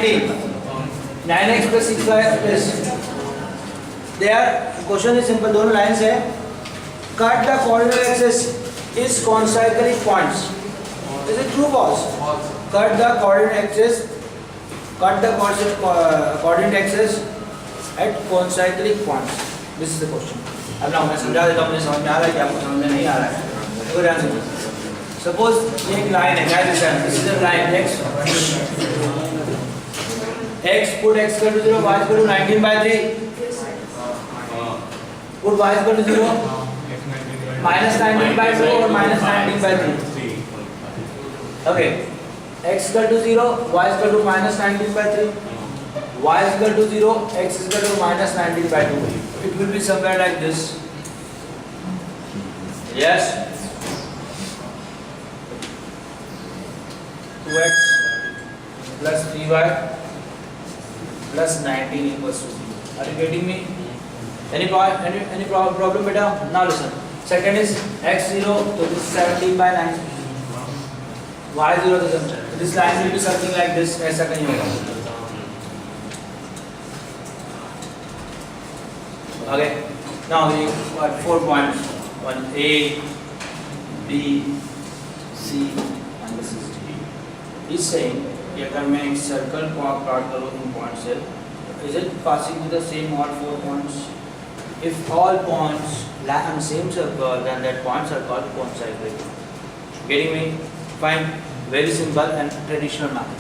19. 9x plus 6y plus. There, question is simple. दोनों lines है. Cut the coordinate axis is concentric points. Is it true or false? Cut the coordinate axis. Cut the coordinate axis at concentric points. This is the question. अब ना मैं समझा देता हूँ, मुझे समझ में आ रहा है कि आपको समझ में नहीं आ रहा है. देखो ध्यान से. Suppose एक line है, क्या दिशा है? This is a line x. X put x equal to 0, y equal to 19 by 3. Put y equal to 0. Minus 19 by 2 or minus 19 by 3. Okay. X equal to 0, y equal to minus 19 by 3. Y is equal to 0, x is equal to minus 19 by 2. It will be somewhere like this. Yes. 2x plus 3y plus 19 equals to 0. Are you getting me? Any problem, beta? Now listen. Second is x0, so this is 17 by 9. y0, this line will be something like this. ऐसा कहीं होगा. Okay. Now we got 4 points. One A, B, C, and this is D. He's saying कि अगर मैं एक circle को आप plot करो इन पॉइंट से, is it passing to the same all 4 points? If all points lie on the same circle, then that points are called concentric. Getting me? Fine. Very simple and traditional method.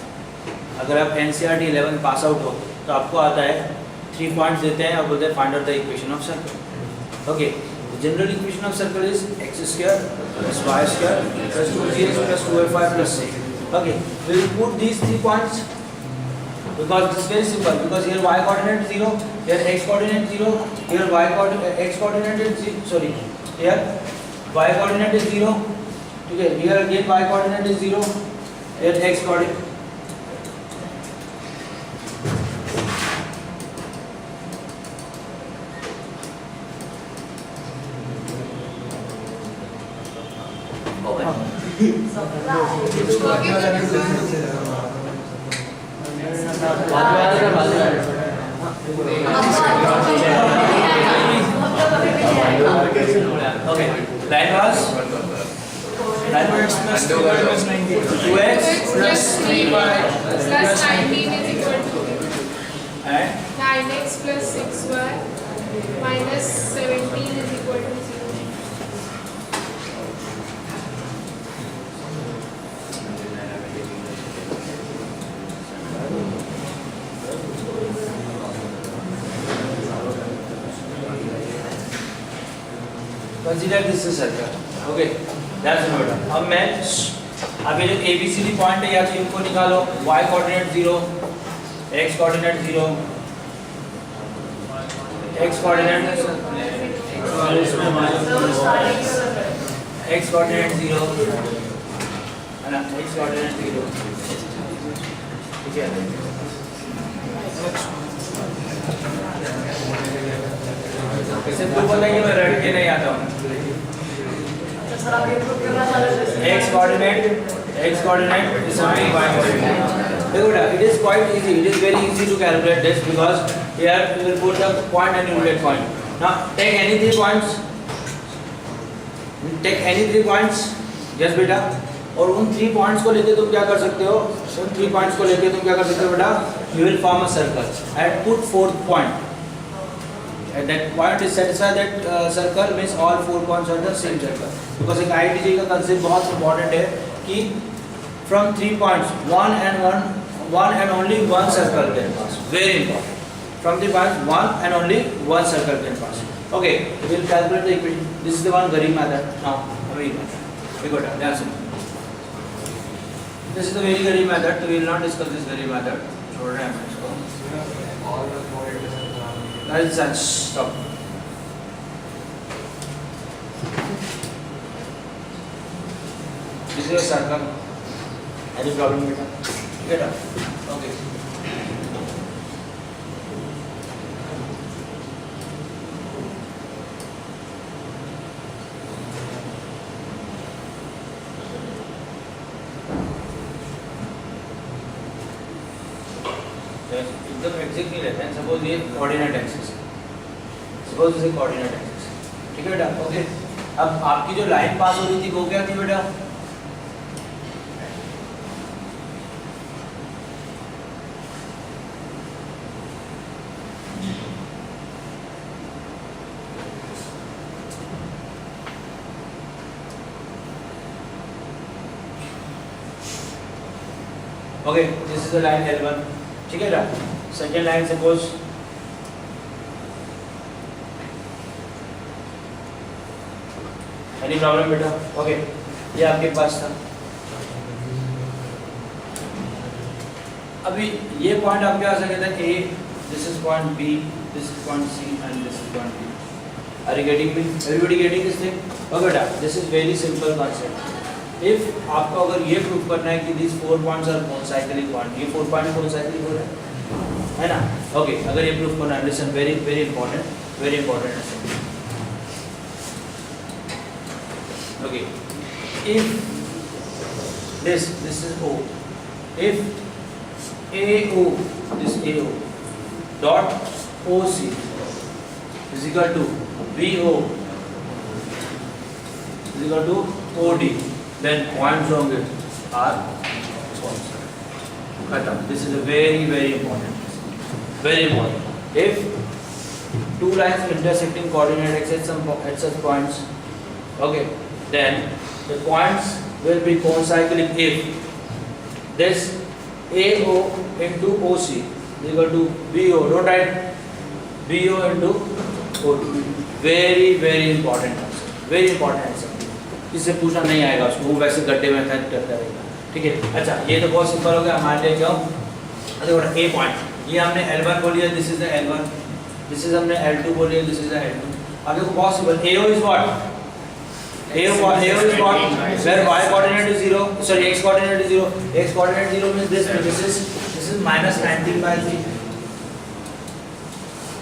अगर आप NCERT 11 pass out हो तो आपको आता है 3 points देते हैं और बोलते हैं find out the equation of circle. Okay. General equation of circle is x square plus y square plus 2gx plus 2fy plus 6. Okay, we will put these 3 points because it is very simple. Because here y coordinate is 0, here x coordinate 0, here y coordinate x coordinate is 0. Sorry, here y coordinate is 0. Okay, here again y coordinate is 0. Here x coordinate. Okay, line was 2x plus 3y plus 19 is equal to and 9x plus 6y minus 17 is equal to 0. Consider this is circle. Okay, that's it. अब मैं अभी जो ABCD point है या तो इनको निकालो. Y coordinate 0, x coordinate 0, x coordinate x coordinate 0 है ना, x कोऑर्डिनेट 0. ठीक है. सिंपल बोलना है कि मैं रट के नहीं आता हूँ. x coordinate is something y coordinate. देखो बेटा, it is quite easy. It is very easy to calculate this because here you will put the point and you will get point. Now take any 3 points. Take any 3 points. Yes बेटा. और उन 3 points को लेके तुम क्या कर सकते हो? उन 3 points को लेके तुम क्या कर सकते हो बेटा? You will form a circle and put 4th point. And that point is satisfied that circle means all 4 points are the same circle. Because एक IITJ का concept बहुत important है कि from 3 points one and only one circle can pass. Very important. From 3 points one and only one circle can pass. Okay, we will calculate the equation. This is the one Gari method. Now, we got it. That's it. This is the very Gari method. We will not discuss this Gari method. छोड़ रहे हैं इसको. Stop. This is a circle. Any problem with that? Get up. Okay. एकदम exact नहीं रहता है। Suppose ये coordinate axis है, सपोज इसे कोऑर्डिनेट एक्सिस, ठीक है बेटा। ओके, अब आपकी जो लाइन पास हो रही थी वो क्या थी बेटा? Okay, this is the line L1, ठीक है ना। Second line suppose any problem बेटा? ओके, ये आपके पास था। अभी ये पॉइंट आपके पास आ गया था A, this is point B, this is point C and this is point D। Are you getting me? Everybody getting this thing? Okay बेटा, this is very simple concept. If आपको अगर ये प्रूव करना है कि these 4 points are coinciding point, ये 4 point coinciding हो रहे हैं, है ना? ओके, अगर ये प्रूव करना है, लिसन, वेरी वेरी इंपॉर्टेंट है। Okay, if this is O, if AO, this AO dot OC is equal to BO is equal to OD, then points होंगे are constant. खत्म। This is a very important, very important. If two lines intersecting coordinate axes at such points, okay, then the points will be coinciding if this AO into OC is equal to BO. Don't write BO into OD. Very important answer. Very important answer. इससे पूछना नहीं आएगा उसको, वो वैसे गड्ढे में खर्च करता रहेगा, ठीक है। अच्छा, ये तो बहुत सिंपल हो गया हमारे लिए। क्यों? देखो ए पॉइंट, ये हमने L1 बोली है, this is the L1, this is हमने L2 बोली है, दिस इज द L2। अब देखो बहुत simple, AO is what? AO is what? Where y coordinate is 0, sorry, x coordinate is 0. X coordinate 0 means this is minus 19/3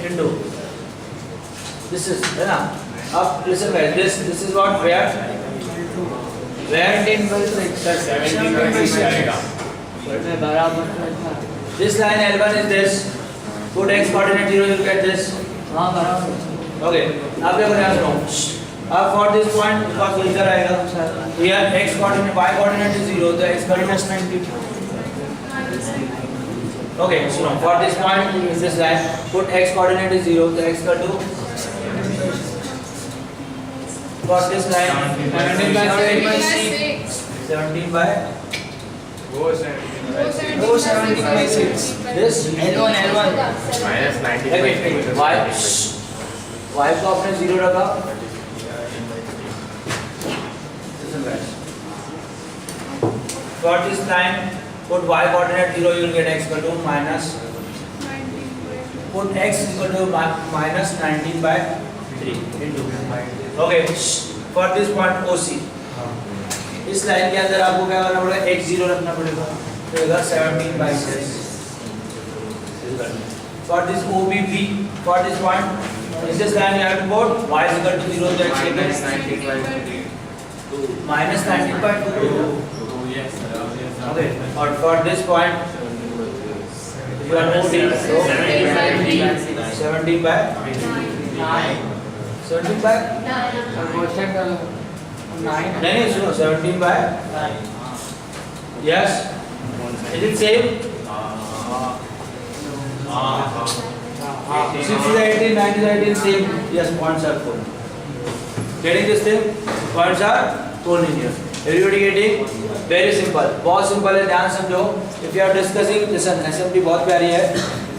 into this is, है ना? अब listen guys, this is what, where 17/6 this line L1 is this, put x coordinate 0, you'll get this. Okay, अब देखो ध्यान सुनो। अब for this point because इधर आएगा, here x coordinate, y coordinate is 0, तो x minus 19. Okay, सुनो, for this point in this line, put x coordinate is 0, तो x equal to, for this line 17/6. This L1 minus 19/3. y को आपने 0 रखा। For this line, put y coordinate 0, you will get x equal to minus, put x equal to minus 19/3 into, okay, for this point OC, इस line के अंदर आपको क्या करना पड़ेगा? x 0 रखना पड़ेगा, तो होगा 17/6। For this OBP, for this point, in this line you have to put y is equal to 0, so x equals minus 19/2. Okay, or for this point, you are putting 17/9, सुनो 17/9, yes, is it same? 6 is 18, 9 is 18, same, yes, points are full. Getting this thing? Points are collinear. Everybody getting? Very simple, बहुत simple है, ध्यान समझो। If you are discussing, listen, assembly बहुत प्यारी है।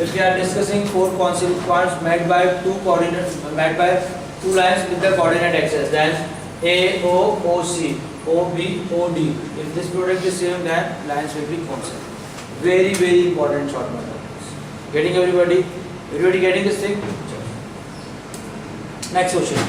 If you are discussing 4 consecutive points made by two lines with the coordinate axes, then AO, OC, OB, OD. If this product is same, then lines will be constant. Very important short mathematics. Getting everybody? Everybody getting this thing? Next question.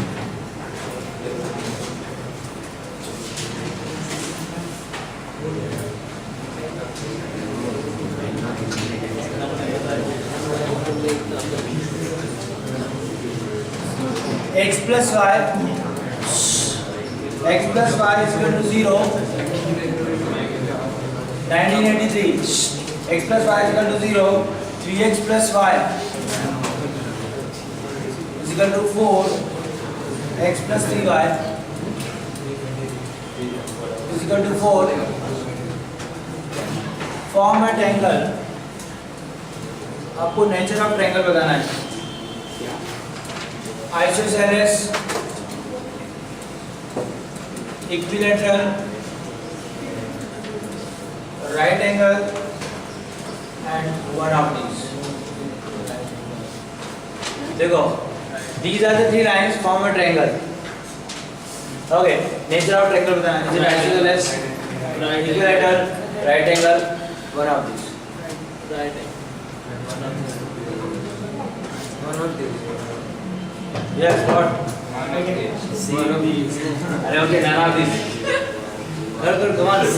X plus y is equal to 0. 1983. X plus y is equal to 0. 3x plus y is equal to 4x plus 3y is equal to 4. Form A triangle. आपको nature of triangle बताना है. Isosceles, equilateral, right angle and one of these. देखो, these are the three lines form a triangle. Okay, nature of triangle बताना है. Is it isosceles, equilateral, right angle, one of these. Right. One of these. Yes, what? One of these. अरे okay, none of these. कर come on. C.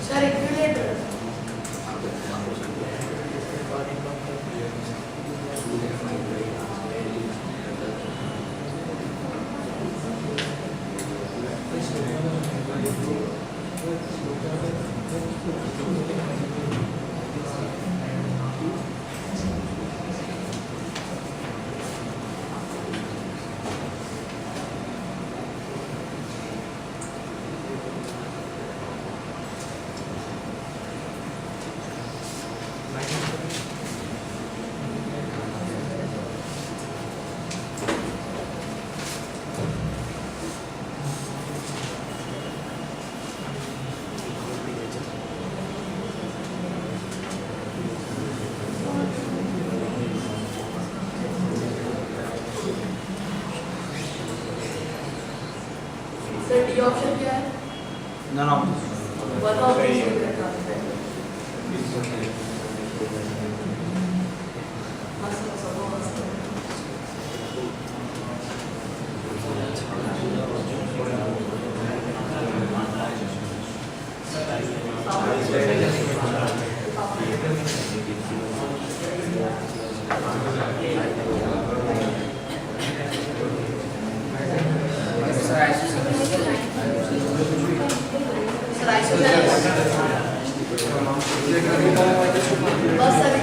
Sir, equilateral. Sir D option क्या है? None of these. बताओ बस sir